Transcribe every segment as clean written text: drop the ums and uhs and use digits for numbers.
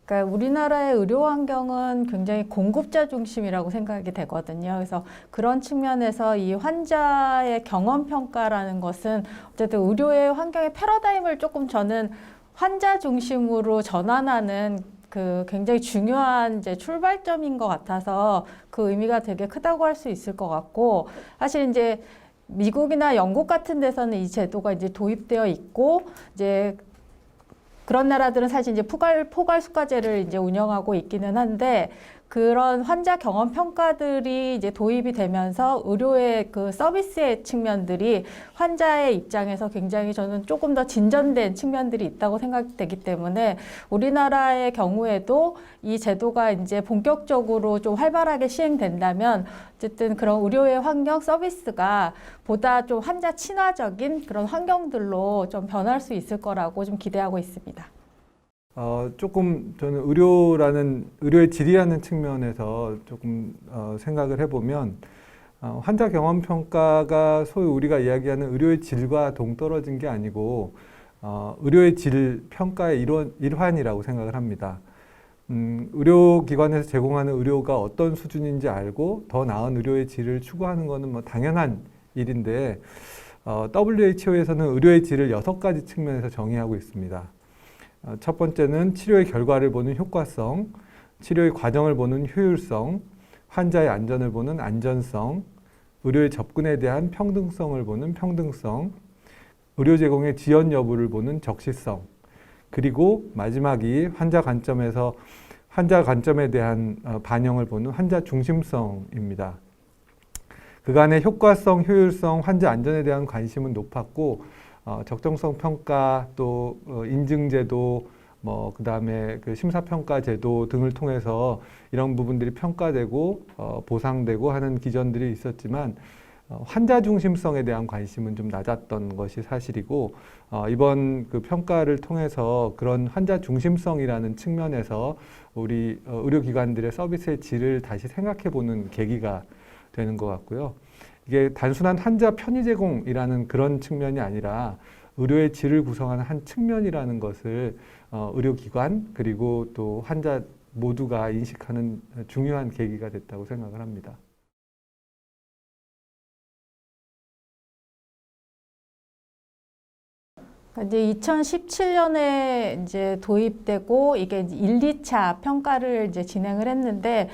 그러니까 우리나라의 의료 환경은 굉장히 공급자 중심이라고 생각이 되거든요. 그래서 그런 측면에서 이 환자의 경험 평가라는 것은 어쨌든 의료의 환경의 패러다임을 조금 저는 환자 중심으로 전환하는 그 굉장히 중요한 이제 출발점인 것 같아서 그 의미가 되게 크다고 할 수 있을 것 같고, 사실 이제 미국이나 영국 같은 데서는 이 제도가 이제 도입되어 있고, 이제 그런 나라들은 사실 이제 포괄수가제를 이제 운영하고 있기는 한데, 그런 환자 경험 평가들이 이제 도입이 되면서 의료의 그 서비스의 측면들이 환자의 입장에서 굉장히 저는 조금 더 진전된 측면들이 있다고 생각되기 때문에 우리나라의 경우에도 이 제도가 이제 본격적으로 좀 활발하게 시행된다면 어쨌든 그런 의료의 환경 서비스가 보다 좀 환자 친화적인 그런 환경들로 좀 변할 수 있을 거라고 좀 기대하고 있습니다. 조금 저는 의료의 질이라는 측면에서 조금 생각을 해보면 환자 경험 평가가 소위 우리가 이야기하는 의료의 질과 동떨어진 게 아니고 의료의 질 평가의 일환이라고 생각을 합니다. 의료기관에서 제공하는 의료가 어떤 수준인지 알고 더 나은 의료의 질을 추구하는 것은 뭐 당연한 일인데 WHO에서는 의료의 질을 6가지 측면에서 정의하고 있습니다. 첫 번째는 치료의 결과를 보는 효과성, 치료의 과정을 보는 효율성, 환자의 안전을 보는 안전성, 의료의 접근에 대한 평등성을 보는 평등성, 의료 제공의 지연 여부를 보는 적시성, 그리고 마지막이 환자 관점에 대한 반영을 보는 환자 중심성입니다. 그간의 효과성, 효율성, 환자 안전에 대한 관심은 높았고 적정성 평가 또 인증제도 그다음에 그 심사평가 제도 등을 통해서 이런 부분들이 평가되고 보상되고 하는 기전들이 있었지만 환자 중심성에 대한 관심은 좀 낮았던 것이 사실이고 이번 그 평가를 통해서 그런 환자 중심성이라는 측면에서 우리 의료기관들의 서비스의 질을 다시 생각해 보는 계기가 되는 것 같고요. 이게 단순한 환자 편의 제공이라는 그런 측면이 아니라 의료의 질을 구성하는 한 측면이라는 것을 의료기관 그리고 또 환자 모두가 인식하는 중요한 계기가 됐다고 생각을 합니다. 이제 2017년에 이제 도입되고 이게 1, 2차 평가를 이제 진행을 했는데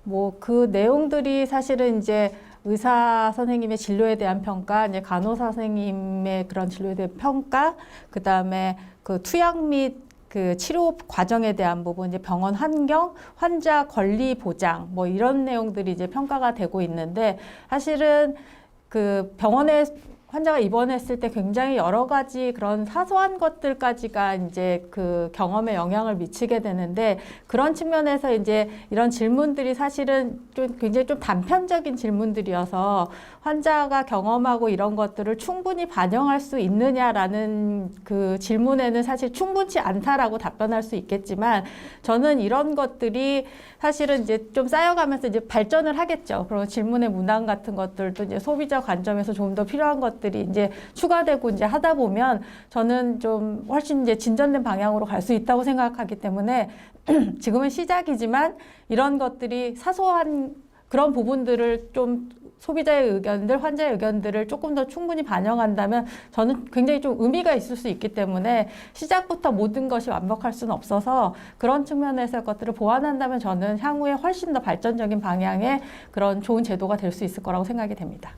뭐 그 내용들이 사실은 이제 의사 선생님의 진료에 대한 평가, 이제 간호사 선생님의 그런 진료에 대한 평가, 그 다음에 그 투약 및 그 치료 과정에 대한 부분, 이제 병원 환경, 환자 권리 보장, 뭐 이런 내용들이 이제 평가가 되고 있는데 사실은 그 병원에 환자가 입원했을 때 굉장히 여러 가지 그런 사소한 것들까지가 이제 그 경험에 영향을 미치게 되는데 그런 측면에서 이제 이런 질문들이 사실은 좀 굉장히 좀 단편적인 질문들이어서 환자가 경험하고 이런 것들을 충분히 반영할 수 있느냐라는 그 질문에는 사실 충분치 않다라고 답변할 수 있겠지만 저는 이런 것들이 사실은 이제 좀 쌓여가면서 이제 발전을 하겠죠. 그리고 질문의 문항 같은 것들도 이제 소비자 관점에서 좀 더 필요한 것들이 이제 추가되고 이제 하다 보면 저는 좀 훨씬 이제 진전된 방향으로 갈 수 있다고 생각하기 때문에 지금은 시작이지만 이런 것들이 사소한 그런 부분들을 좀 소비자의 의견들, 환자의 의견들을 조금 더 충분히 반영한다면 저는 굉장히 좀 의미가 있을 수 있기 때문에 시작부터 모든 것이 완벽할 수는 없어서 그런 측면에서 것들을 보완한다면 저는 향후에 훨씬 더 발전적인 방향의 그런 좋은 제도가 될 수 있을 거라고 생각이 됩니다.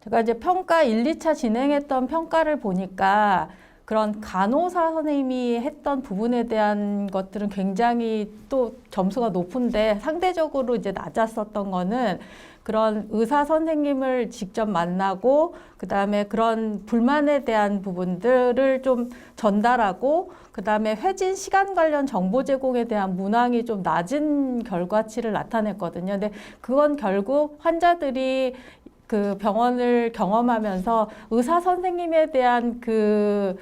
제가 이제 평가 1, 2차 진행했던 평가를 보니까 그런 간호사 선생님이 했던 부분에 대한 것들은 굉장히 또 점수가 높은데 상대적으로 이제 낮았었던 거는 그런 의사 선생님을 직접 만나고 그다음에 그런 불만에 대한 부분들을 좀 전달하고 그다음에 회진 시간 관련 정보 제공에 대한 문항이 좀 낮은 결과치를 나타냈거든요. 근데 그건 결국 환자들이 그 병원을 경험하면서 의사 선생님에 대한 그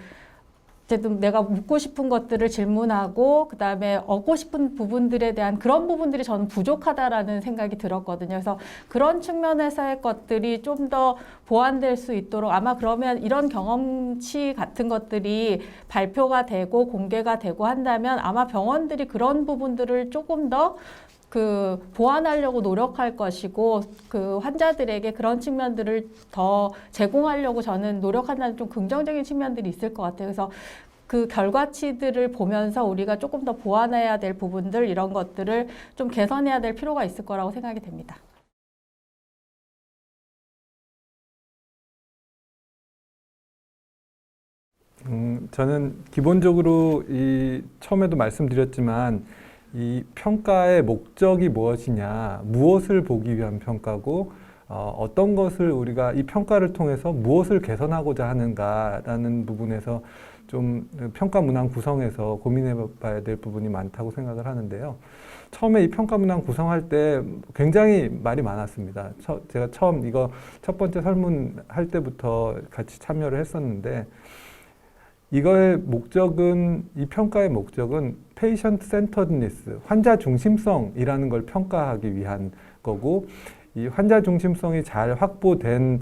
어쨌든 내가 묻고 싶은 것들을 질문하고 그다음에 얻고 싶은 부분들에 대한 그런 부분들이 저는 부족하다라는 생각이 들었거든요. 그래서 그런 측면에서의 것들이 좀 더 보완될 수 있도록 아마 그러면 이런 경험치 같은 것들이 발표가 되고 공개가 되고 한다면 아마 병원들이 그런 부분들을 조금 더 보완하려고 노력할 것이고 그 환자들에게 그런 측면들을 더 제공하려고 저는 노력한다는 좀 긍정적인 측면들이 있을 것 같아요. 그래서 그 결과치들을 보면서 우리가 조금 더 보완해야 될 부분들 이런 것들을 좀 개선해야 될 필요가 있을 거라고 생각이 됩니다. 저는 기본적으로 처음에도 말씀드렸지만 이 평가의 목적이 무엇이냐, 무엇을 보기 위한 평가고 어떤 것을 우리가 이 평가를 통해서 무엇을 개선하고자 하는가라는 부분에서 좀 평가 문항 구성에서 고민해 봐야 될 부분이 많다고 생각을 하는데요. 처음에 이 평가 문항 구성할 때 굉장히 말이 많았습니다. 제가 처음 이거 첫 번째 설문할 때부터 같이 참여를 했었는데 이 평가의 목적은 patient centeredness, 환자 중심성이라는 걸 평가하기 위한 거고, 이 환자 중심성이 잘 확보된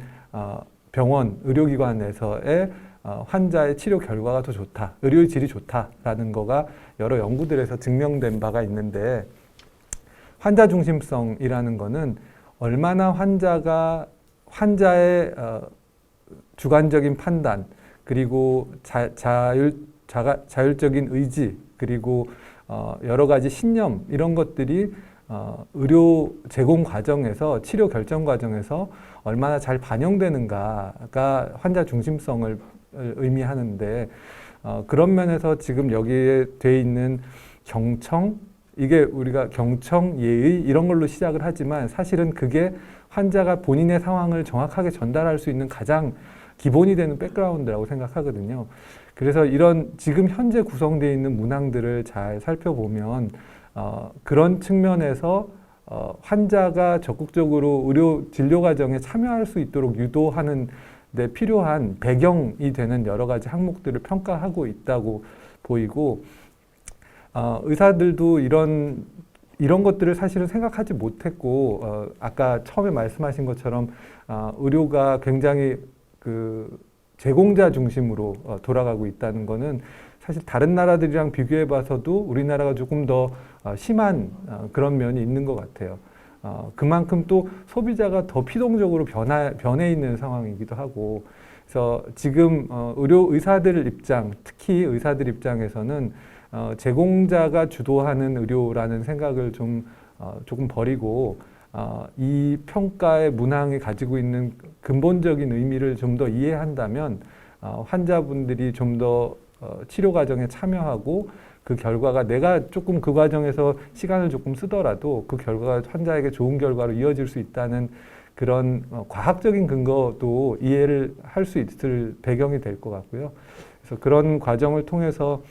병원, 의료기관에서의 환자의 치료 결과가 더 좋다, 의료의 질이 좋다라는 거가 여러 연구들에서 증명된 바가 있는데, 환자 중심성이라는 거는 얼마나 환자의 주관적인 판단, 그리고 자율적인 의지, 그리고 여러 가지 신념 이런 것들이 의료 제공 과정에서 치료 결정 과정에서 얼마나 잘 반영되는가가 환자 중심성을 의미하는데 그런 면에서 지금 여기에 돼 있는 경청, 이게 우리가 경청, 예의 이런 걸로 시작을 하지만 사실은 그게 환자가 본인의 상황을 정확하게 전달할 수 있는 가장 기본이 되는 백그라운드라고 생각하거든요. 그래서 이런 지금 현재 구성되어 있는 문항들을 잘 살펴보면 그런 측면에서 환자가 적극적으로 의료 진료 과정에 참여할 수 있도록 유도하는 데 필요한 배경이 되는 여러 가지 항목들을 평가하고 있다고 보이고 의사들도 이런 것들을 사실은 생각하지 못했고 아까 처음에 말씀하신 것처럼 의료가 굉장히 제공자 중심으로 돌아가고 있다는 거는 사실 다른 나라들이랑 비교해 봐서도 우리나라가 조금 더 심한 그런 면이 있는 것 같아요. 그만큼 또 소비자가 더 피동적으로 변해 있는 상황이기도 하고 그래서 지금 의사들 입장, 특히 의사들 입장에서는 제공자가 주도하는 의료라는 생각을 조금 버리고 이 평가의 문항이 가지고 있는 근본적인 의미를 좀 더 이해한다면 환자분들이 좀 더 치료 과정에 참여하고 그 결과가 내가 조금 그 과정에서 시간을 조금 쓰더라도 그 결과가 환자에게 좋은 결과로 이어질 수 있다는 그런 과학적인 근거도 이해를 할 수 있을 배경이 될 것 같고요. 그래서 그런 과정을 통해서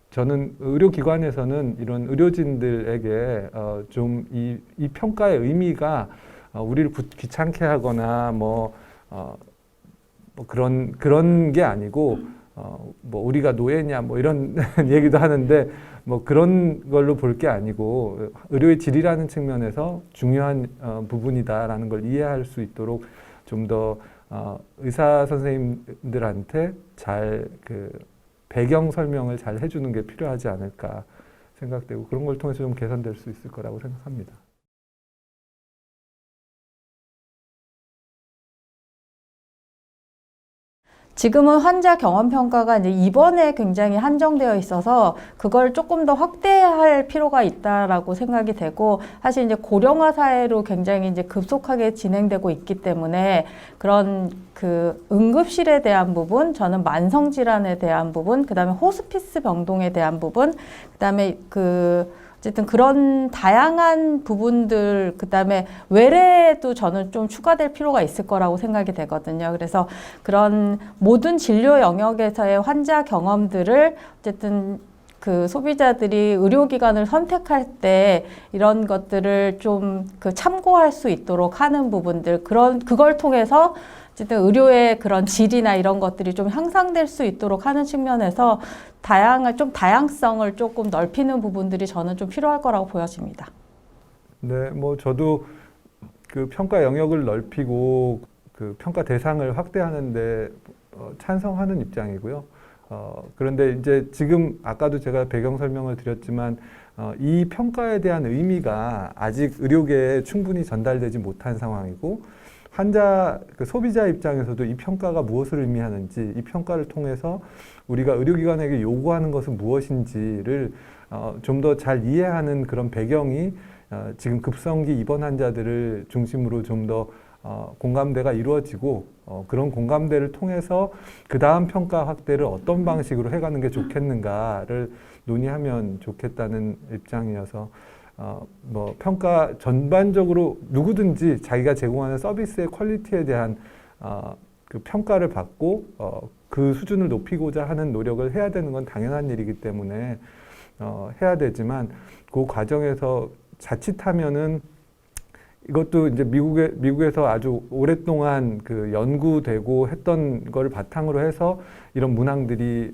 저는 의료기관에서는 이런 의료진들에게 좀 이 평가의 의미가 우리를 귀찮게 하거나 뭐 그런 게 아니고 뭐 우리가 노예냐 뭐 이런 얘기도 하는데 뭐 그런 걸로 볼 게 아니고 의료의 질이라는 측면에서 중요한 부분이다라는 걸 이해할 수 있도록 좀 더 의사 선생님들한테 잘 배경 설명을 잘 해주는 게 필요하지 않을까 생각되고 그런 걸 통해서 좀 개선될 수 있을 거라고 생각합니다. 지금은 환자 경험 평가가 이제 입원에 굉장히 한정되어 있어서 그걸 조금 더 확대할 필요가 있다라고 생각이 되고 사실 이제 고령화 사회로 굉장히 이제 급속하게 진행되고 있기 때문에 그런 응급실에 대한 부분, 저는 만성 질환에 대한 부분, 그다음에 호스피스 병동에 대한 부분, 그다음에 어쨌든 그런 다양한 부분들, 그다음에 외래도 저는 좀 추가될 필요가 있을 거라고 생각이 되거든요. 그래서 그런 모든 진료 영역에서의 환자 경험들을 어쨌든 소비자들이 의료기관을 선택할 때 이런 것들을 좀 참고할 수 있도록 하는 부분들, 그걸 통해서 어쨌든 의료의 그런 질이나 이런 것들이 좀 향상될 수 있도록 하는 측면에서 다양성을 조금 넓히는 부분들이 저는 좀 필요할 거라고 보여집니다. 네, 뭐 저도 그 평가 영역을 넓히고 그 평가 대상을 확대하는데 찬성하는 입장이고요. 그런데 이제 지금 아까도 제가 배경 설명을 드렸지만 이 평가에 대한 의미가 아직 의료계에 충분히 전달되지 못한 상황이고 환자, 그 소비자 입장에서도 이 평가가 무엇을 의미하는지 이 평가를 통해서 우리가 의료기관에게 요구하는 것은 무엇인지를 좀 더 잘 이해하는 그런 배경이 지금 급성기 입원 환자들을 중심으로 좀 더 공감대가 이루어지고 그런 공감대를 통해서 그 다음 평가 확대를 어떤 방식으로 해가는 게 좋겠는가를 논의하면 좋겠다는 입장이어서 뭐 평가 전반적으로 누구든지 자기가 제공하는 서비스의 퀄리티에 대한 그 평가를 받고 그 수준을 높이고자 하는 노력을 해야 되는 건 당연한 일이기 때문에 해야 되지만 그 과정에서 자칫하면은 이것도 이제 미국에서 아주 오랫동안 그 연구되고 했던 걸 바탕으로 해서 이런 문항들이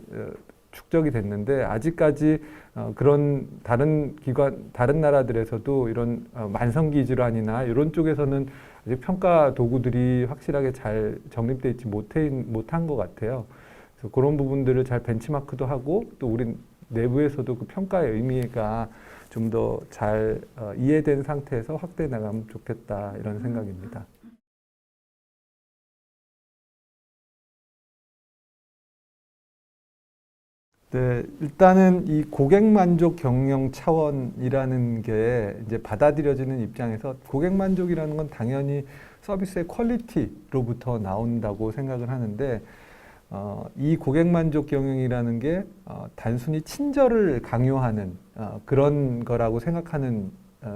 축적이 됐는데 아직까지 그런 다른 기관, 다른 나라들에서도 이런 만성기 질환이나 이런 쪽에서는 아직 평가 도구들이 확실하게 잘 정립되어 있지 못한 것 같아요. 그래서 그런 부분들을 잘 벤치마크도 하고 또 우리 내부에서도 그 평가의 의미가 좀 더 잘 이해된 상태에서 확대해 나가면 좋겠다 이런 생각입니다. 네, 일단은 이 고객 만족 경영 차원이라는 게 이제 받아들여지는 입장에서 고객 만족이라는 건 당연히 서비스의 퀄리티로부터 나온다고 생각을 하는데 이 고객 만족 경영이라는 게 단순히 친절을 강요하는 그런 거라고 생각하는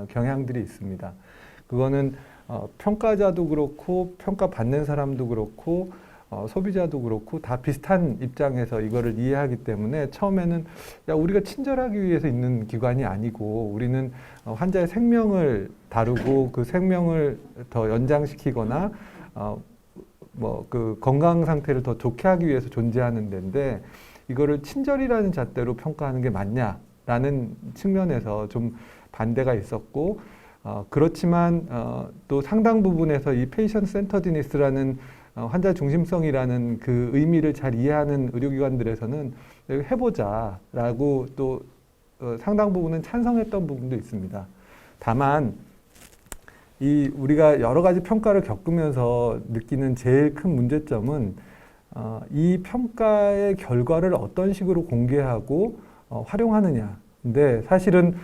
경향들이 있습니다. 그거는 평가자도 그렇고 평가받는 사람도 그렇고 소비자도 그렇고 다 비슷한 입장에서 이거를 이해하기 때문에 처음에는 야 우리가 친절하기 위해서 있는 기관이 아니고 우리는 환자의 생명을 다루고 그 생명을 더 연장시키거나 뭐 그 건강 상태를 더 좋게 하기 위해서 존재하는 데인데 이거를 친절이라는 잣대로 평가하는 게 맞냐라는 측면에서 좀 반대가 있었고 그렇지만 또 상당 부분에서 이 페이션트 센터드니스라는 환자 중심성이라는 그 의미를 잘 이해하는 의료기관들에서는 해보자라고 또 상당 부분은 찬성했던 부분도 있습니다. 다만 이 우리가 여러 가지 평가를 겪으면서 느끼는 제일 큰 문제점은 이 평가의 결과를 어떤 식으로 공개하고 활용하느냐. 근데 사실은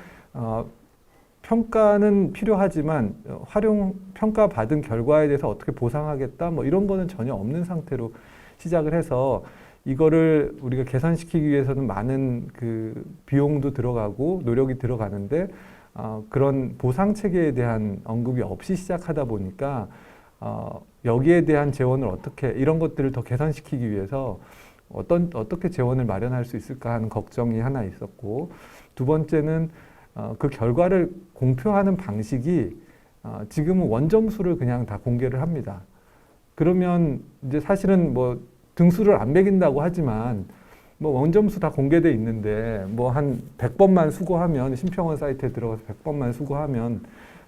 평가는 필요하지만 평가받은 결과에 대해서 어떻게 보상하겠다 뭐 이런 거는 전혀 없는 상태로 시작을 해서 이거를 우리가 개선시키기 위해서는 많은 그 비용도 들어가고 노력이 들어가는데 그런 보상 체계에 대한 언급이 없이 시작하다 보니까 여기에 대한 재원을 어떻게 이런 것들을 더 개선시키기 위해서 어떻게 재원을 마련할 수 있을까 하는 걱정이 하나 있었고 두 번째는 그 결과를 공표하는 방식이 지금은 원점수를 그냥 다 공개를 합니다. 그러면 이제 사실은 뭐 등수를 안 매긴다고 하지만 뭐 원점수 다 공개돼 있는데 뭐 한 100번만 수고하면 심평원 사이트에 들어가서 100번만 수고하면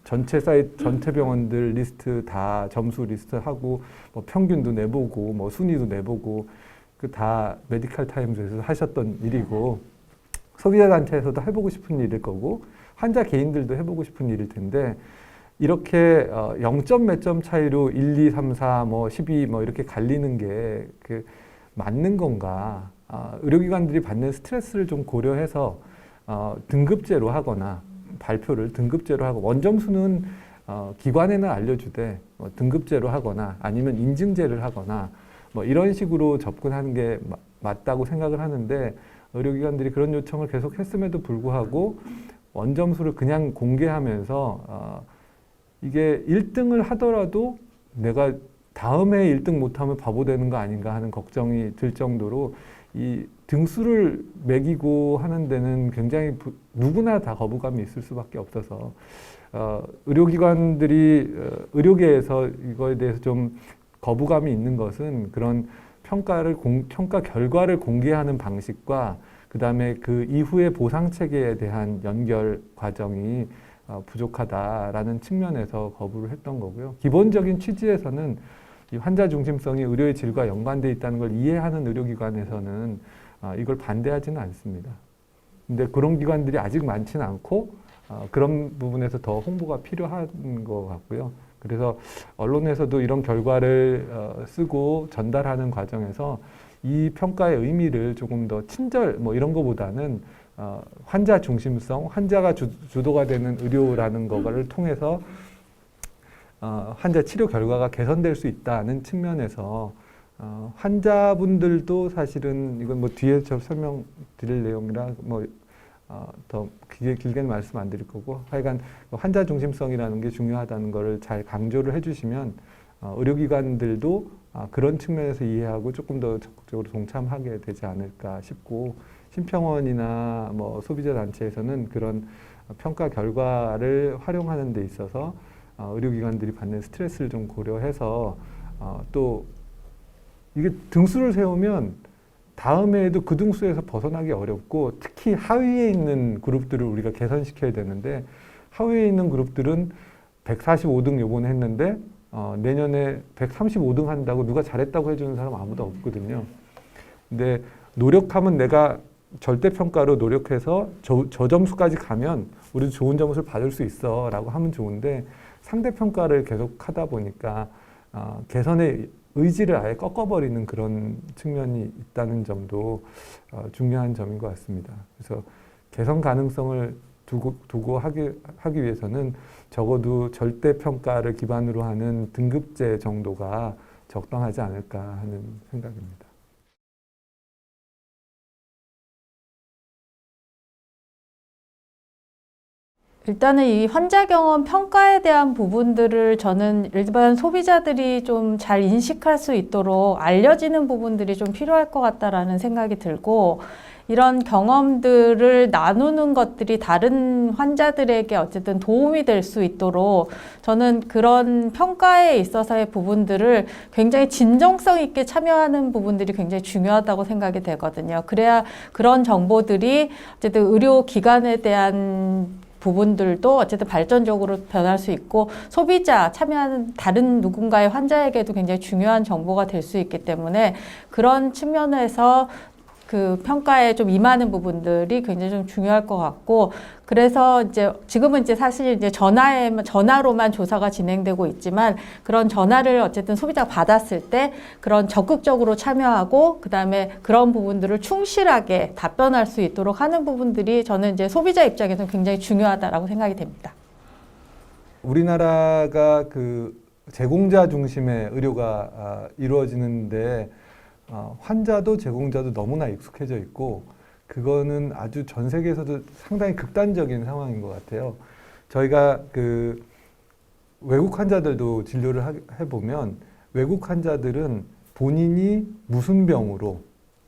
전체 병원들 리스트 다 점수 리스트 하고 뭐 평균도 내보고 뭐 순위도 내보고 그 다 메디컬 타임즈에서 하셨던 일이고 소비자 단체에서도 해보고 싶은 일일 거고 환자 개인들도 해보고 싶은 일일 텐데 이렇게 0점 몇 점 차이로 1, 2, 3, 4, 뭐 12 뭐 이렇게 갈리는 게 그 맞는 건가? 의료기관들이 받는 스트레스를 좀 고려해서 등급제로 하거나 발표를 등급제로 하고 원점수는 기관에는 알려주되 뭐 등급제로 하거나 아니면 인증제를 하거나 뭐 이런 식으로 접근하는 게 맞다고 생각을 하는데 의료기관들이 그런 요청을 계속 했음에도 불구하고 원점수를 그냥 공개하면서 이게 1등을 하더라도 내가 다음에 1등 못하면 바보 되는 거 아닌가 하는 걱정이 들 정도로 이 등수를 매기고 하는 데는 굉장히 누구나 다 거부감이 있을 수밖에 없어서 의료기관들이 의료계에서 이거에 대해서 좀 거부감이 있는 것은 그런 평가 결과를 공개하는 방식과 그다음에 그 이후의 보상 체계에 대한 연결 과정이 부족하다라는 측면에서 거부를 했던 거고요. 기본적인 취지에서는 이 환자 중심성이 의료의 질과 연관되어 있다는 걸 이해하는 의료기관에서는 이걸 반대하지는 않습니다. 근데 그런 기관들이 아직 많지는 않고 그런 부분에서 더 홍보가 필요한 것 같고요. 그래서 언론에서도 이런 결과를 쓰고 전달하는 과정에서 이 평가의 의미를 조금 더 친절 뭐 이런 거보다는 환자 중심성, 환자가 주도가 되는 의료라는 거를 통해서 환자 치료 결과가 개선될 수 있다는 측면에서 환자분들도 사실은 이건 뭐 뒤에 저 설명드릴 내용이라 뭐 더 길게는 말씀 안 드릴 거고 하여간 환자 중심성이라는 게 중요하다는 거를 잘 강조를 해주시면 의료기관들도 그런 측면에서 이해하고 조금 더 적극적으로 동참하게 되지 않을까 싶고 심평원이나 뭐 소비자 단체에서는 그런 평가 결과를 활용하는 데 있어서 의료기관들이 받는 스트레스를 좀 고려해서 또 이게 등수를 세우면 다음에도 그 등수에서 벗어나기 어렵고 특히 하위에 있는 그룹들을 우리가 개선시켜야 되는데 하위에 있는 그룹들은 145등 요번에 했는데 내년에 135등 한다고 누가 잘했다고 해주는 사람 아무도 없거든요. 근데 노력하면 내가 절대평가로 노력해서 저 점수까지 가면 우리도 좋은 점수를 받을 수 있어 라고 하면 좋은데 상대평가를 계속 하다 보니까 개선의 의지를 아예 꺾어버리는 그런 측면이 있다는 점도 중요한 점인 것 같습니다. 그래서 개선 가능성을 두고 하기 위해서는 적어도 절대평가를 기반으로 하는 등급제 정도가 적당하지 않을까 하는 생각입니다. 일단은 이 환자 경험 평가에 대한 부분들을 저는 일반 소비자들이 좀 잘 인식할 수 있도록 알려지는 부분들이 좀 필요할 것 같다라는 생각이 들고 이런 경험들을 나누는 것들이 다른 환자들에게 어쨌든 도움이 될 수 있도록 저는 그런 평가에 있어서의 부분들을 굉장히 진정성 있게 참여하는 부분들이 굉장히 중요하다고 생각이 되거든요. 그래야 그런 정보들이 어쨌든 의료기관에 대한 부분들도 어쨌든 발전적으로 변할 수 있고 소비자, 참여하는 다른 누군가의 환자에게도 굉장히 중요한 정보가 될 수 있기 때문에 그런 측면에서 그 평가에 좀 임하는 부분들이 굉장히 좀 중요할 것 같고 그래서 이제 지금은 이제 사실 이제 전화로만 조사가 진행되고 있지만 그런 전화를 어쨌든 소비자가 받았을 때 그런 적극적으로 참여하고 그다음에 그런 부분들을 충실하게 답변할 수 있도록 하는 부분들이 저는 이제 소비자 입장에서는 굉장히 중요하다라고 생각이 됩니다. 우리나라가 그 제공자 중심의 의료가 이루어지는데 환자도 제공자도 너무나 익숙해져 있고 그거는 아주 전 세계에서도 상당히 극단적인 상황인 것 같아요. 저희가 그 외국 환자들도 진료를 해보면 외국 환자들은 본인이 무슨 병으로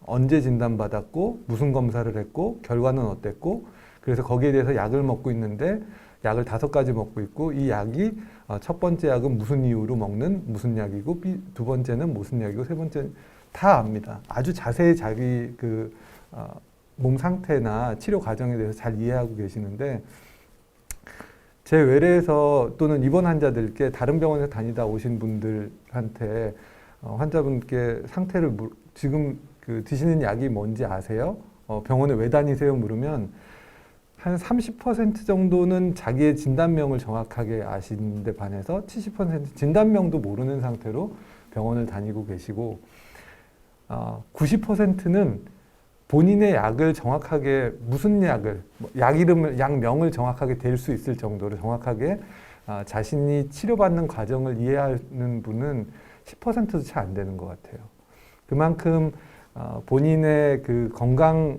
언제 진단받았고 무슨 검사를 했고 결과는 어땠고 그래서 거기에 대해서 약을 먹고 있는데 약을 5가지 먹고 있고 이 약이 첫 번째 약은 무슨 이유로 먹는 무슨 약이고 두 번째는 무슨 약이고 세 번째는 다 압니다. 아주 자세히 자기 그 몸 상태나 치료 과정에 대해서 잘 이해하고 계시는데 제 외래에서 또는 입원 환자들께 다른 병원에 다니다 오신 분들한테 환자분께 상태를 지금 그 드시는 약이 뭔지 아세요? 병원에 왜 다니세요? 물으면 한 30% 정도는 자기의 진단명을 정확하게 아시는데 반해서 70% 진단명도 모르는 상태로 병원을 다니고 계시고 90%는 본인의 약을 정확하게 무슨 약을 약 이름을 약명을 정확하게 댈 수 있을 정도로 정확하게 자신이 치료받는 과정을 이해하는 분은 10%도 채 안 되는 것 같아요. 그만큼 본인의 그 건강에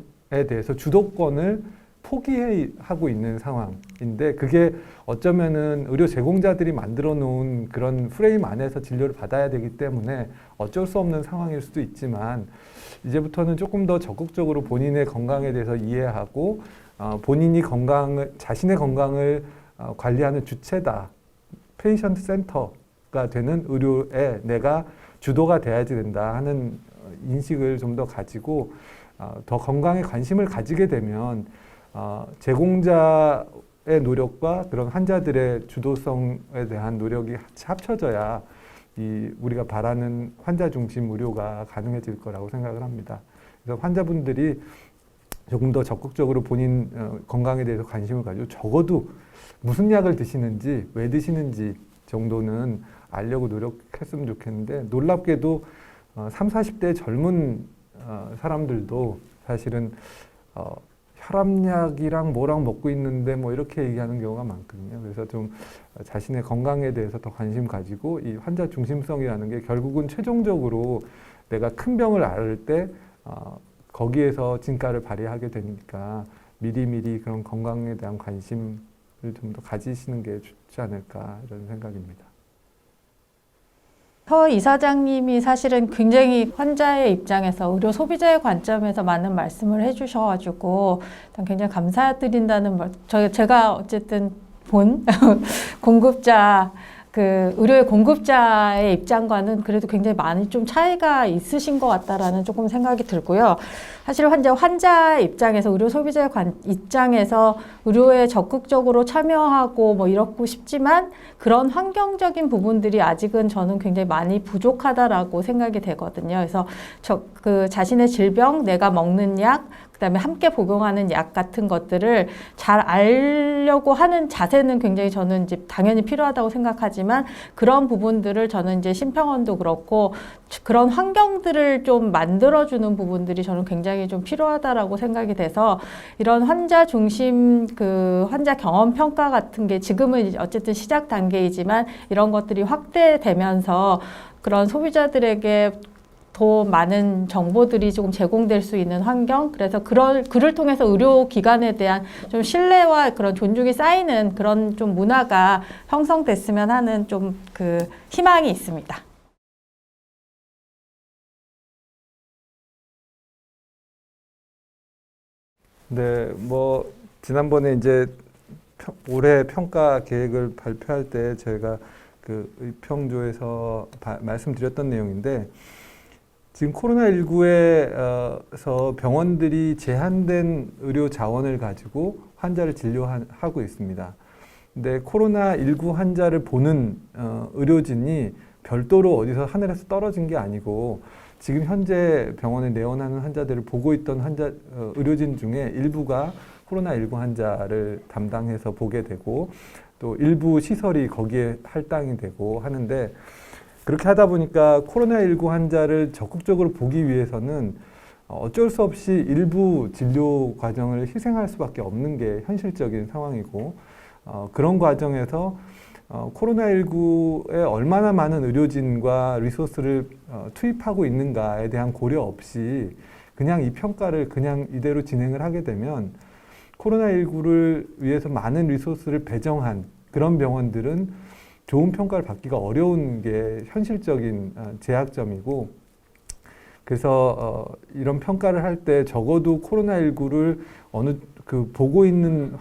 대해서 주도권을 포기하고 있는 상황인데 그게 어쩌면은 의료 제공자들이 만들어 놓은 그런 프레임 안에서 진료를 받아야 되기 때문에 어쩔 수 없는 상황일 수도 있지만 이제부터는 조금 더 적극적으로 본인의 건강에 대해서 이해하고 본인이 자신의 건강을 관리하는 주체다. 페이션트 센터가 되는 의료에 내가 주도가 돼야지 된다 하는 인식을 좀 더 가지고 더 건강에 관심을 가지게 되면 제공자의 노력과 그런 환자들의 주도성에 대한 노력이 같이 합쳐져야 우리가 바라는 환자 중심 의료가 가능해질 거라고 생각을 합니다. 그래서 환자분들이 조금 더 적극적으로 본인 건강에 대해서 관심을 가지고 적어도 무슨 약을 드시는지, 왜 드시는지 정도는 알려고 노력했으면 좋겠는데, 놀랍게도 30, 40대 젊은 사람들도 사실은 혈압약이랑 뭐랑 먹고 있는데 뭐 이렇게 얘기하는 경우가 많거든요. 그래서 좀 자신의 건강에 대해서 더 관심 가지고 이 환자 중심성이라는 게 결국은 최종적으로 내가 큰 병을 앓을 때 거기에서 진가를 발휘하게 되니까 미리미리 그런 건강에 대한 관심을 좀 더 가지시는 게 좋지 않을까 이런 생각입니다. 서 이사장님이 사실은 굉장히 환자의 입장에서 의료 소비자의 관점에서 많은 말씀을 해주셔가지고 굉장히 감사드린다는 말. 제가 어쨌든 본 공급자 의료의 공급자의 입장과는 그래도 굉장히 많이 좀 차이가 있으신 것 같다라는 조금 생각이 들고요. 사실 환자 입장에서 의료 소비자의 입장에서 의료에 적극적으로 참여하고 뭐 이렇고 싶지만 그런 환경적인 부분들이 아직은 저는 굉장히 많이 부족하다라고 생각이 되거든요. 그래서 자신의 질병, 내가 먹는 약, 그다음에 함께 복용하는 약 같은 것들을 잘 알려고 하는 자세는 굉장히 저는 이제 당연히 필요하다고 생각하지만 그런 부분들을 저는 이제 심평원도 그렇고 그런 환경들을 좀 만들어주는 부분들이 저는 굉장히 좀 필요하다라고 생각이 돼서 이런 환자 중심 환자 경험 평가 같은 게 지금은 어쨌든 시작 단계이지만 이런 것들이 확대되면서 그런 소비자들에게 더 많은 정보들이 조금 제공될 수 있는 환경, 그래서 그를 통해서 의료기관에 대한 좀 신뢰와 그런 존중이 쌓이는 그런 좀 문화가 형성됐으면 하는 좀 희망이 있습니다. 네, 뭐 지난번에 이제 올해 평가 계획을 발표할 때 저희가 의평조에서 말씀드렸던 내용인데, 지금 코로나19에서 병원들이 제한된 의료 자원을 가지고 환자를 진료하고 있습니다. 근데 코로나19 환자를 보는 의료진이 별도로 어디서 하늘에서 떨어진 게 아니고 지금 현재 병원에 내원하는 환자들을 보고 있던 의료진 중에 일부가 코로나19 환자를 담당해서 보게 되고 또 일부 시설이 거기에 할당이 되고 하는데, 그렇게 하다 보니까 코로나19 환자를 적극적으로 보기 위해서는 어쩔 수 없이 일부 진료 과정을 희생할 수밖에 없는 게 현실적인 상황이고, 그런 과정에서 코로나19에 얼마나 많은 의료진과 리소스를 투입하고 있는가에 대한 고려 없이 그냥 이 평가를 그냥 이대로 진행을 하게 되면 코로나19를 위해서 많은 리소스를 배정한 그런 병원들은 좋은 평가를 받기가 어려운 게 현실적인 제약점이고, 그래서 이런 평가를 할 때 적어도 코로나19를 보고 있는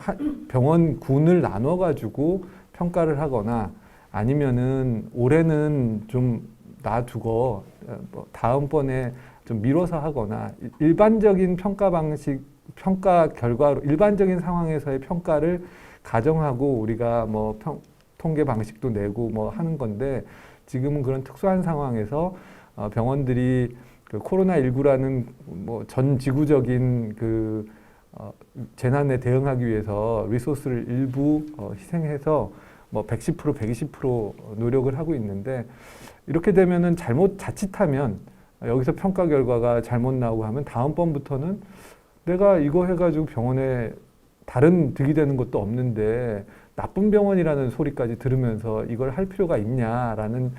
병원군을 나눠가지고 평가를 하거나 아니면은 올해는 좀 놔두고 다음번에 좀 미뤄서 하거나 일반적인 평가 방식, 평가 결과로 일반적인 상황에서의 평가를 가정하고 우리가 통계 방식도 내고 하는 건데, 지금은 그런 특수한 상황에서 병원들이 코로나19라는 전 지구적인 재난에 대응하기 위해서 리소스를 일부 희생해서 110%, 120% 노력을 하고 있는데, 이렇게 되면은 자칫하면 여기서 평가 결과가 잘못 나오고 하면 다음번부터는 내가 이거 해가지고 병원에 다른 득이 되는 것도 없는데 나쁜 병원이라는 소리까지 들으면서 이걸 할 필요가 있냐라는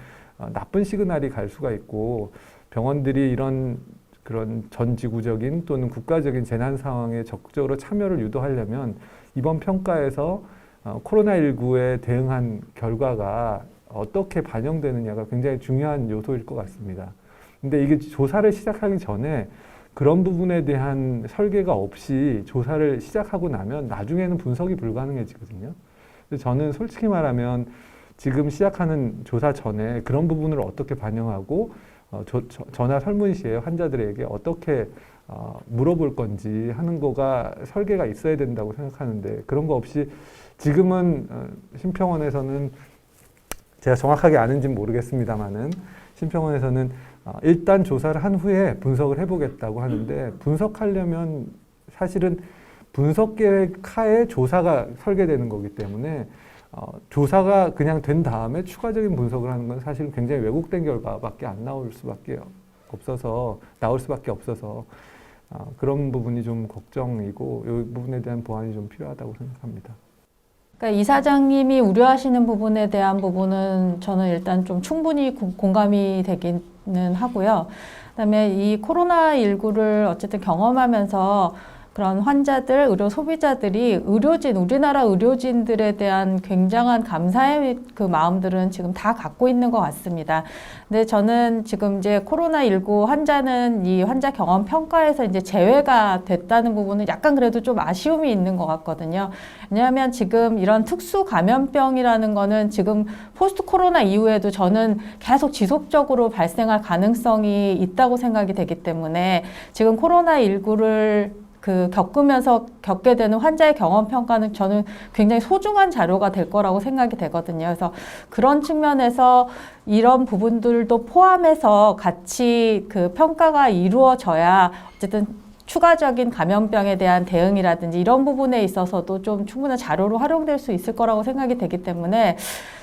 나쁜 시그널이 갈 수가 있고, 병원들이 그런 전지구적인 또는 국가적인 재난 상황에 적극적으로 참여를 유도하려면 이번 평가에서 코로나19에 대응한 결과가 어떻게 반영되느냐가 굉장히 중요한 요소일 것 같습니다. 근데 이게 조사를 시작하기 전에 그런 부분에 대한 설계가 없이 조사를 시작하고 나면 나중에는 분석이 불가능해지거든요. 그래서 저는 솔직히 말하면 지금 시작하는 조사 전에 그런 부분을 어떻게 반영하고 전화 설문 시에 환자들에게 어떻게 물어볼 건지 하는 거가 설계가 있어야 된다고 생각하는데 그런 거 없이 지금은 심평원에서는 제가 정확하게 아는지는 모르겠습니다만은 심평원에서는 일단 조사를 한 후에 분석을 해보겠다고 하는데 분석하려면 사실은 분석 계획 하에 조사가 설계되는 거기 때문에 조사가 그냥 된 다음에 추가적인 분석을 하는 건 사실 굉장히 왜곡된 결과밖에 안 나올 수밖에 없어서 그런 부분이 좀 걱정이고 이 부분에 대한 보완이 좀 필요하다고 생각합니다. 그러니까 이사장님이 우려하시는 부분에 대한 부분은 저는 일단 좀 충분히 공감이 되기는 하고요. 그다음에 이 코로나19를 어쨌든 경험하면서 그런 환자들, 의료 소비자들이 우리나라 의료진들에 대한 굉장한 감사의 그 마음들은 지금 다 갖고 있는 것 같습니다. 근데 저는 지금 이제 코로나19 환자는 이 환자 경험 평가에서 이제 제외가 됐다는 부분은 약간 그래도 좀 아쉬움이 있는 것 같거든요. 왜냐하면 지금 이런 특수 감염병이라는 거는 지금 포스트 코로나 이후에도 저는 계속 지속적으로 발생할 가능성이 있다고 생각이 되기 때문에 지금 코로나19를 겪으면서 겪게 되는 환자의 경험 평가는 저는 굉장히 소중한 자료가 될 거라고 생각이 되거든요. 그래서 그런 측면에서 이런 부분들도 포함해서 같이 그 평가가 이루어져야 어쨌든 추가적인 감염병에 대한 대응이라든지 이런 부분에 있어서도 좀 충분한 자료로 활용될 수 있을 거라고 생각이 되기 때문에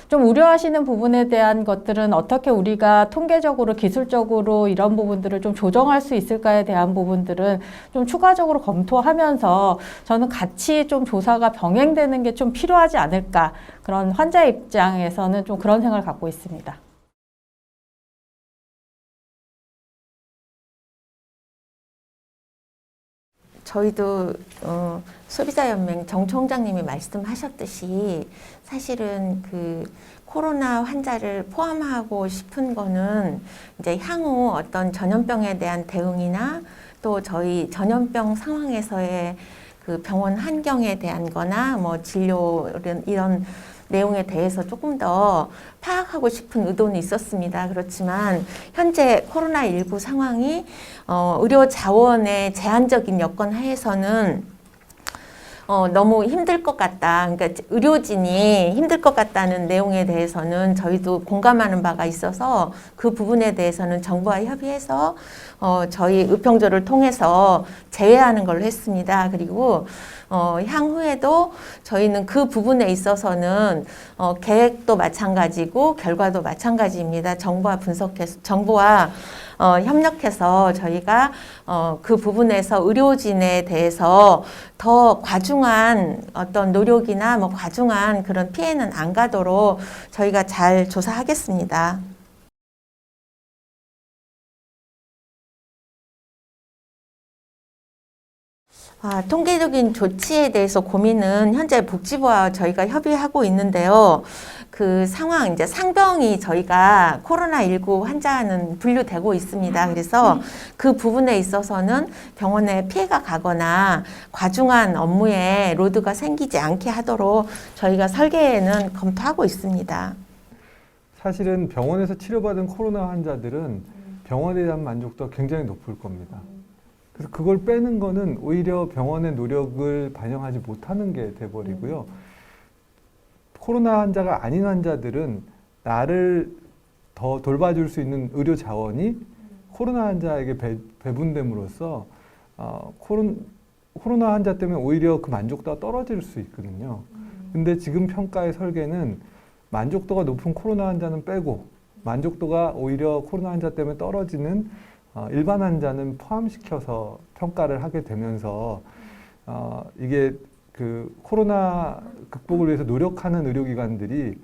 좀 우려하시는 부분에 대한 것들은 어떻게 우리가 통계적으로 기술적으로 이런 부분들을 좀 조정할 수 있을까에 대한 부분들은 좀 추가적으로 검토하면서 저는 같이 좀 조사가 병행되는 게 좀 필요하지 않을까 그런 환자 입장에서는 좀 그런 생각을 갖고 있습니다. 저희도 소비자연맹 정 총장님이 말씀하셨듯이 사실은 그 코로나 환자를 포함하고 싶은 거는 이제 향후 어떤 전염병에 대한 대응이나 또 저희 전염병 상황에서의 그 병원 환경에 대한 거나 뭐 진료 이런 내용에 대해서 조금 더 파악하고 싶은 의도는 있었습니다. 그렇지만 현재 코로나19 상황이 의료 자원의 제한적인 여건 하에서는 너무 힘들 것 같다. 그러니까 의료진이 힘들 것 같다는 내용에 대해서는 저희도 공감하는 바가 있어서 그 부분에 대해서는 정부와 협의해서 저희 의평조를 통해서 제외하는 걸로 했습니다. 그리고 향후에도 저희는 그 부분에 있어서는 계획도 마찬가지고 결과도 마찬가지입니다. 정부와 협력해서 저희가 그 부분에서 의료진에 대해서 더 과중한 어떤 노력이나 뭐 과중한 그런 피해는 안 가도록 저희가 잘 조사하겠습니다. 통계적인 조치에 대해서 고민은 현재 복지부와 저희가 협의하고 있는데요. 그 상황, 이제 상병이 저희가 코로나19 환자는 분류되고 있습니다. 그래서 그 부분에 있어서는 병원에 피해가 가거나 과중한 업무에 로드가 생기지 않게 하도록 저희가 설계에는 검토하고 있습니다. 사실은 병원에서 치료받은 코로나 환자들은 병원에 대한 만족도가 굉장히 높을 겁니다. 그래서 그걸 빼는 거는 오히려 병원의 노력을 반영하지 못하는 게 돼버리고요. 코로나 환자가 아닌 환자들은 나를 더 돌봐줄 수 있는 의료 자원이 코로나 환자에게 배분됨으로써 코로나 환자 때문에 오히려 그 만족도가 떨어질 수 있거든요. 근데 지금 평가의 설계는 만족도가 높은 코로나 환자는 빼고 만족도가 오히려 코로나 환자 때문에 떨어지는 일반 환자는 포함시켜서 평가를 하게 되면서 이게 그 코로나 극복을 위해서 노력하는 의료기관들이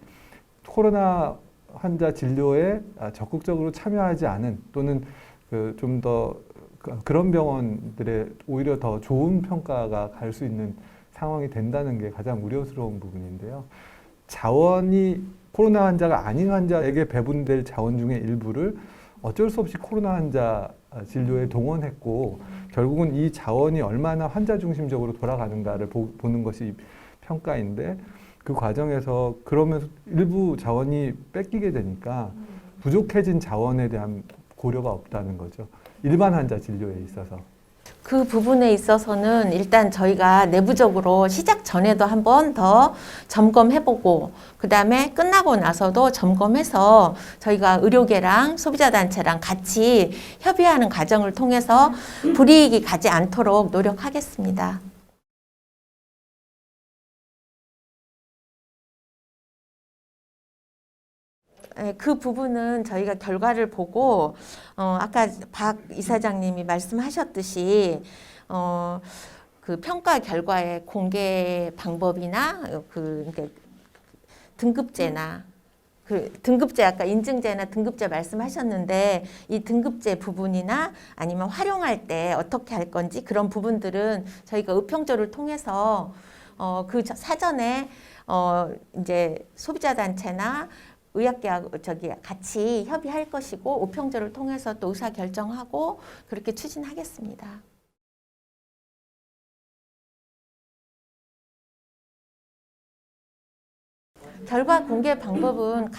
코로나 환자 진료에 적극적으로 참여하지 않은 또는 그 좀 더 그런 병원들의 오히려 더 좋은 평가가 갈 수 있는 상황이 된다는 게 가장 우려스러운 부분인데요. 자원이 코로나 환자가 아닌 환자에게 배분될 자원 중에 일부를 어쩔 수 없이 코로나 환자 진료에 동원했고 결국은 이 자원이 얼마나 환자 중심적으로 돌아가는가를 보는 것이 평가인데 그 과정에서 그러면서 일부 자원이 뺏기게 되니까 부족해진 자원에 대한 고려가 없다는 거죠. 일반 환자 진료에 있어서. 그 부분에 있어서는 일단 저희가 내부적으로 시작 전에도 한 번 더 점검해보고 그다음에 끝나고 나서도 점검해서 저희가 의료계랑 소비자단체랑 같이 협의하는 과정을 통해서 불이익이 가지 않도록 노력하겠습니다. 그 부분은 저희가 결과를 보고 아까 박 이사장님이 말씀하셨듯이 그 평가 결과의 공개 방법이나 그러니까 등급제나 그 등급제 아까 인증제나 등급제 말씀하셨는데 이 등급제 부분이나 아니면 활용할 때 어떻게 할 건지 그런 부분들은 저희가 의평조를 통해서 그 사전에 이제 소비자단체나 의학계하고 같이 협의할 것이고 의평조를 통해서 또 의사 결정하고 그렇게 추진하겠습니다. 결과 공개 방법은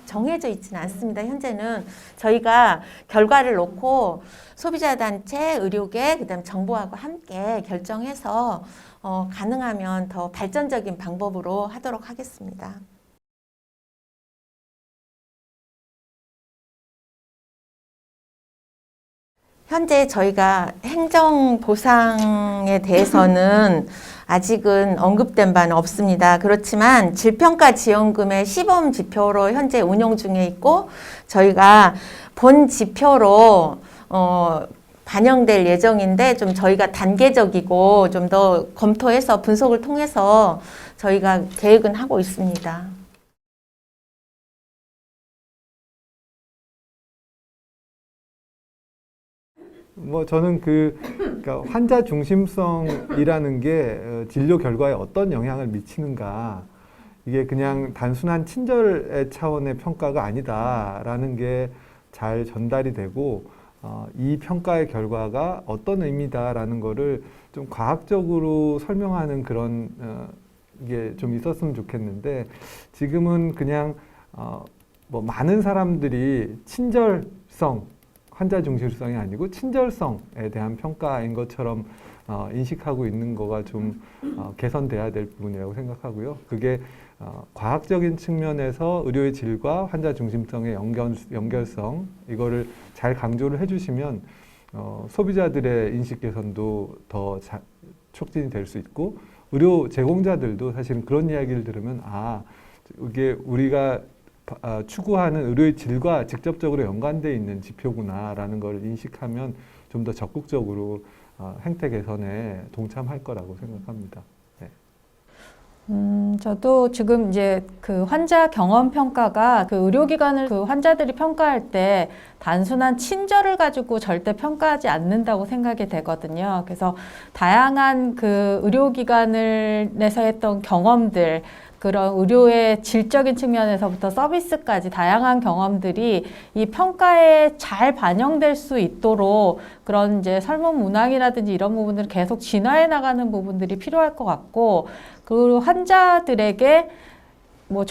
정해져 있지는 않습니다. 현재는 저희가 결과를 놓고 소비자단체, 의료계, 그다음 정부하고 함께 결정해서 가능하면 더 발전적인 방법으로 하도록 하겠습니다. 현재 저희가 행정보상에 대해서는 아직은 언급된 바는 없습니다. 그렇지만 질평가지원금의 시범 지표로 현재 운용 중에 있고 저희가 본 지표로 반영될 예정인데 좀 저희가 단계적이고 좀 더 검토해서 분석을 통해서 저희가 계획은 하고 있습니다. 뭐 저는 그러니까 환자 중심성이라는 게 진료 결과에 어떤 영향을 미치는가, 이게 그냥 단순한 친절의 차원의 평가가 아니다라는 게 잘 전달이 되고 이 평가의 결과가 어떤 의미다라는 거를 좀 과학적으로 설명하는 그런 게 좀 있었으면 좋겠는데, 지금은 그냥 뭐 많은 사람들이 친절성, 환자 중심성이 아니고 친절성에 대한 평가인 것처럼 인식하고 있는 거가 좀 개선돼야 될 부분이라고 생각하고요. 그게 과학적인 측면에서 의료의 질과 환자 중심성의 연결성, 이거를 잘 강조를 해주시면 소비자들의 인식 개선도 더 촉진이 될 수 있고, 의료 제공자들도 사실은 그런 이야기를 들으면 이게 우리가 추구하는 의료의 질과 직접적으로 연관되어 있는 지표구나라는 걸 인식하면 좀 더 적극적으로 행태 개선에 동참할 거라고 생각합니다. 네. 저도 지금 이제 그 환자 경험 평가가 그 의료기관을 그 환자들이 평가할 때 단순한 친절을 가지고 절대 평가하지 않는다고 생각이 되거든요. 그래서 다양한 그 의료기관에서 했던 경험들, 그런 의료의 질적인 측면에서부터 서비스까지 다양한 경험들이 이 평가에 잘 반영될 수 있도록 그런 이제 설문 문항이라든지 이런 부분들을 계속 진화해 나가는 부분들이 필요할 것 같고, 그리고 환자들에게 뭐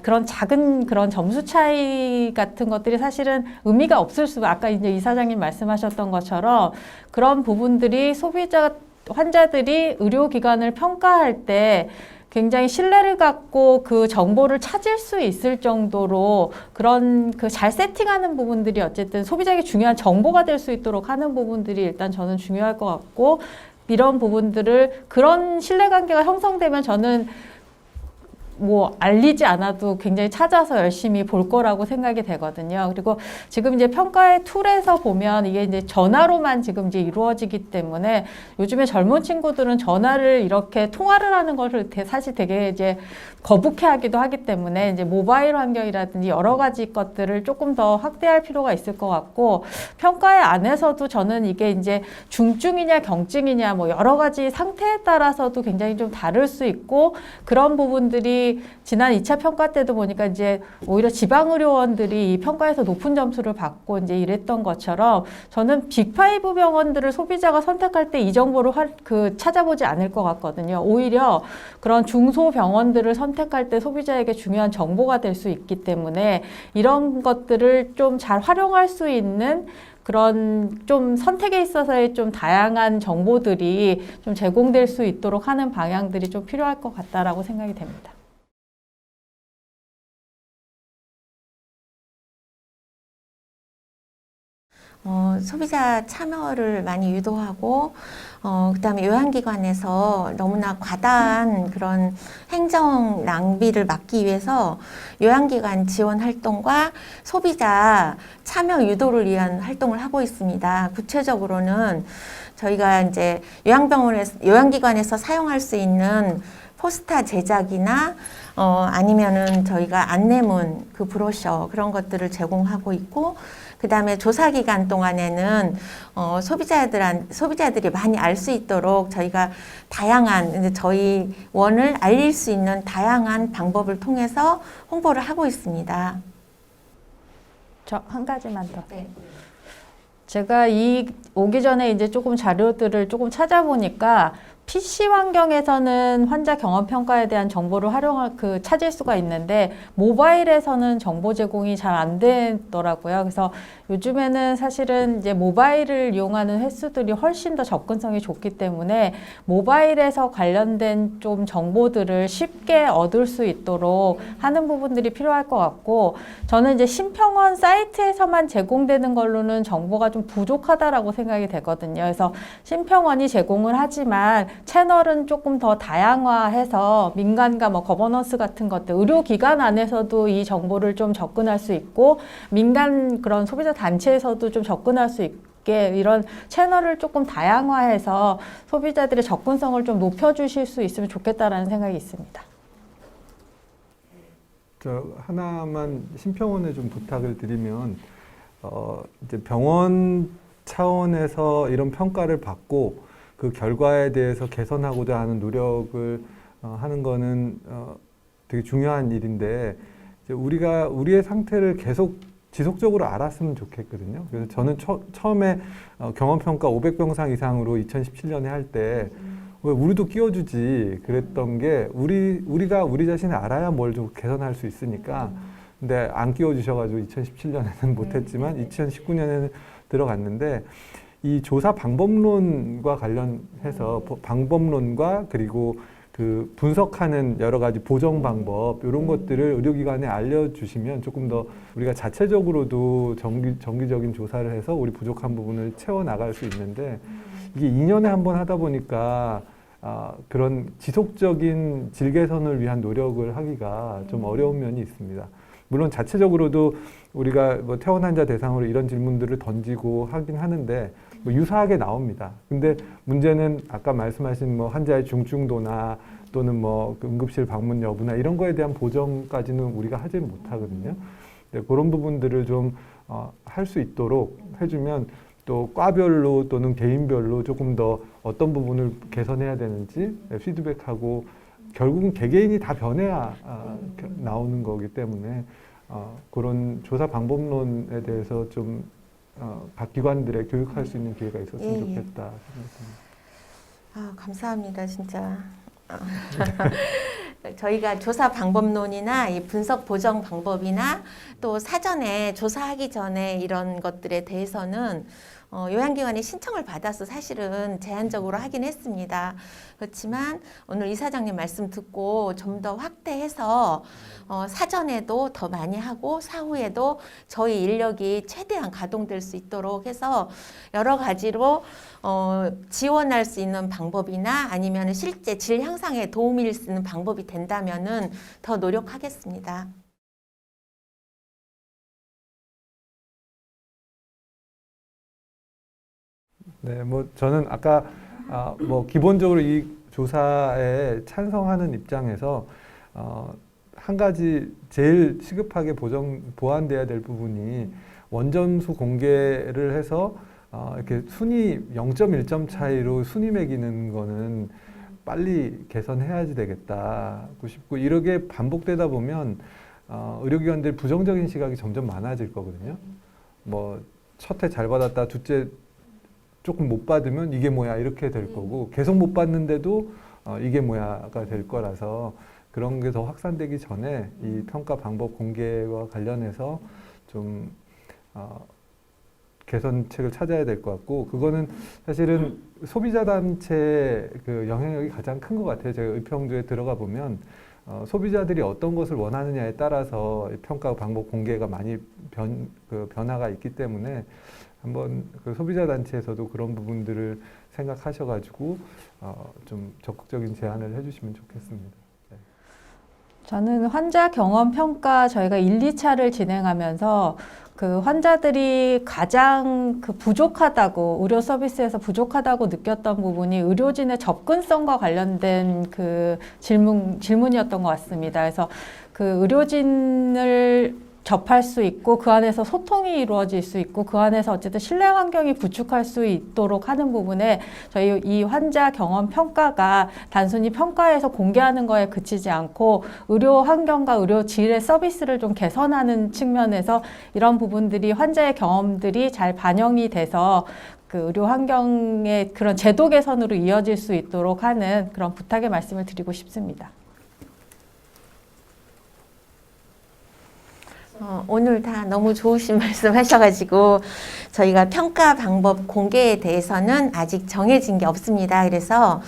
그런 작은 그런 점수 차이 같은 것들이 사실은 의미가 없을 수, 아까 이제 이사장님 말씀하셨던 것처럼 그런 부분들이 환자들이 의료기관을 평가할 때 굉장히 신뢰를 갖고 그 정보를 찾을 수 있을 정도로 그런 그 잘 세팅하는 부분들이 어쨌든 소비자에게 중요한 정보가 될 수 있도록 하는 부분들이 일단 저는 중요할 것 같고, 이런 부분들을 그런 신뢰관계가 형성되면 저는 뭐 알리지 않아도 굉장히 찾아서 열심히 볼 거라고 생각이 되거든요. 그리고 지금 이제 평가의 툴에서 보면 이게 이제 전화로만 지금 이제 이루어지기 때문에 요즘에 젊은 친구들은 전화를 이렇게 통화를 하는 것을 사실 되게 이제 거북해하기도 하기 때문에 이제 모바일 환경이라든지 여러 가지 것들을 조금 더 확대할 필요가 있을 것 같고, 평가의 안에서도 저는 이게 이제 중증이냐 경증이냐 뭐 여러 가지 상태에 따라서도 굉장히 좀 다를 수 있고, 그런 부분들이 의료진들이 지난 2차 평가 때도 보니까 이제 오히려 지방 의료원들이 이 평가에서 높은 점수를 받고 이제 이랬던 것처럼 저는 빅5 병원들을 소비자가 선택할 때 이 정보를 찾아보지 않을 것 같거든요. 오히려 그런 중소 병원들을 선택할 때 소비자에게 중요한 정보가 될 수 있기 때문에 이런 것들을 좀 잘 활용할 수 있는 그런 좀 선택에 있어서의 좀 다양한 정보들이 좀 제공될 수 있도록 하는 방향들이 좀 필요할 것 같다라고 생각이 됩니다. 소비자 참여를 많이 유도하고, 그다음에 요양기관에서 너무나 과다한 그런 행정 낭비를 막기 위해서 요양기관 지원 활동과 소비자 참여 유도를 위한 활동을 하고 있습니다. 구체적으로는 저희가 이제 요양기관에서 사용할 수 있는 포스터 제작이나 아니면은 저희가 안내문, 그 브로셔 그런 것들을 제공하고 있고, 그 다음에 조사 기간 동안에는 소비자들이 많이 알 수 있도록 저희가 다양한 이제 저희 원을 알릴 수 있는 다양한 방법을 통해서 홍보를 하고 있습니다. 저 한 가지만 더. 네. 제가 오기 전에 이제 조금 자료들을 조금 찾아보니까 PC 환경에서는 환자 경험 평가에 대한 정보를 찾을 수가 있는데 모바일에서는 정보 제공이 잘 안 되더라고요. 그래서 요즘에는 사실은 이제 모바일을 이용하는 횟수들이 훨씬 더 접근성이 좋기 때문에 모바일에서 관련된 좀 정보들을 쉽게 얻을 수 있도록 하는 부분들이 필요할 것 같고, 저는 이제 심평원 사이트에서만 제공되는 걸로는 정보가 좀 부족하다라고 생각이 되거든요. 그래서 심평원이 제공을 하지만 채널은 조금 더 다양화해서 민간과 뭐 거버넌스 같은 것들, 의료기관 안에서도 이 정보를 좀 접근할 수 있고 민간 그런 소비자 단체에서도 좀 접근할 수 있게 이런 채널을 조금 다양화해서 소비자들의 접근성을 좀 높여주실 수 있으면 좋겠다라는 생각이 있습니다. 저 하나만 심평원에 좀 부탁을 드리면 이제 병원 차원에서 이런 평가를 받고 그 결과에 대해서 개선하고자 하는 노력을 하는 거는 되게 중요한 일인데, 이제 우리가 우리의 상태를 계속 지속적으로 알았으면 좋겠거든요. 그래서 저는 처음에 경험평가 500병상 이상으로 2017년에 할 때 왜 우리도 끼워주지 그랬던 게 우리가 우리 자신을 알아야 뭘 좀 개선할 수 있으니까. 근데 안 끼워주셔가지고 2017년에는 못했지만 2019년에는 들어갔는데, 이 조사 방법론과 관련해서 방법론과 그리고 그 분석하는 여러 가지 보정 방법 이런 것들을 의료기관에 알려주시면 조금 더 우리가 자체적으로도 정기적인 조사를 해서 우리 부족한 부분을 채워 나갈 수 있는데, 이게 2년에 한 번 하다 보니까 그런 지속적인 질 개선을 위한 노력을 하기가 좀 어려운 면이 있습니다. 물론 자체적으로도 우리가 뭐 퇴원 환자 대상으로 이런 질문들을 던지고 하긴 하는데 뭐 유사하게 나옵니다. 근데 문제는 아까 말씀하신 뭐 환자의 중증도나 또는 뭐 응급실 방문 여부나 이런 거에 대한 보정까지는 우리가 하지 못하거든요. 그런 부분들을 좀 할 수 있도록 해주면 또 과별로 또는 개인별로 조금 더 어떤 부분을 개선해야 되는지 피드백하고, 결국은 개개인이 다 변해야 나오는 거기 때문에 그런 조사 방법론에 대해서 좀 각 기관들에 교육할 수 있는 기회가 있었으면 좋겠다 생각합니다. 감사합니다, 진짜. 저희가 조사 방법론이나 이 분석 보정 방법이나 또 사전에 조사하기 전에 이런 것들에 대해서는 요양기관에 신청을 받아서 사실은 제한적으로 하긴 했습니다. 그렇지만 오늘 이사장님 말씀 듣고 좀 더 확대해서 사전에도 더 많이 하고 사후에도 저희 인력이 최대한 가동될 수 있도록 해서 여러 가지로 지원할 수 있는 방법이나 아니면 실제 질 향상에 도움일 수 있는 방법이 된다면은 더 노력하겠습니다. 네, 뭐 저는 아까 뭐 기본적으로 이 조사에 찬성하는 입장에서 한 가지 제일 시급하게 보완돼야 될 부분이 원점수 공개를 해서 이렇게 순위 0.1점 차이로 순위 매기는 거는 빨리 개선해야지 되겠다고 싶고 이렇게 반복되다 보면 의료기관들 부정적인 시각이 점점 많아질 거거든요. 뭐 첫 해 잘 받았다 둘째 조금 못 받으면 이게 뭐야 이렇게 될 거고 계속 못 받는데도 이게 뭐야가 될 거라서 그런 게 더 확산되기 전에 이 평가 방법 공개와 관련해서 좀 개선책을 찾아야 될 것 같고 그거는 사실은 소비자 단체 그 영향력이 가장 큰 것 같아요. 제가 의평조에 들어가 보면 소비자들이 어떤 것을 원하느냐에 따라서 평가 방법 공개가 많이 변화가 있기 때문에 한번 그 소비자 단체에서도 그런 부분들을 생각하셔가지고 좀 적극적인 제안을 해주시면 좋겠습니다. 저는 환자 경험 평가 저희가 1, 2차를 진행하면서 그 환자들이 가장 그 부족하다고 의료 서비스에서 부족하다고 느꼈던 부분이 의료진의 접근성과 관련된 그 질문이었던 것 같습니다. 그래서 그 의료진을 접할 수 있고 그 안에서 소통이 이루어질 수 있고 그 안에서 어쨌든 신뢰 환경이 구축할 수 있도록 하는 부분에 저희 이 환자 경험 평가가 단순히 평가해서 공개하는 거에 그치지 않고 의료 환경과 의료 질의 서비스를 좀 개선하는 측면에서 이런 부분들이 환자의 경험들이 잘 반영이 돼서 그 의료 환경의 그런 제도 개선으로 이어질 수 있도록 하는 그런 부탁의 말씀을 드리고 싶습니다. 오늘 다 너무 좋으신 말씀 하셔가지고 저희가 평가 방법 공개에 대해서는 아직 정해진 게 없습니다. 그래서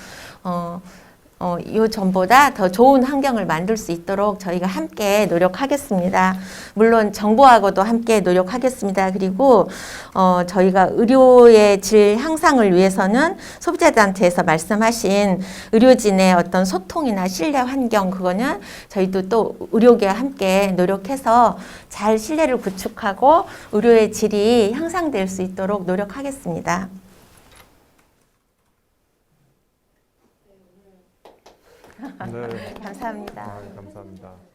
이 전보다 더 좋은 환경을 만들 수 있도록 저희가 함께 노력하겠습니다. 물론 정부하고도 함께 노력하겠습니다. 그리고 저희가 의료의 질 향상을 위해서는 소비자단체에서 말씀하신 의료진의 어떤 소통이나 신뢰 환경 그거는 저희도 또 의료계와 함께 노력해서 잘 신뢰를 구축하고 의료의 질이 향상될 수 있도록 노력하겠습니다. 네. 감사합니다. 감사합니다.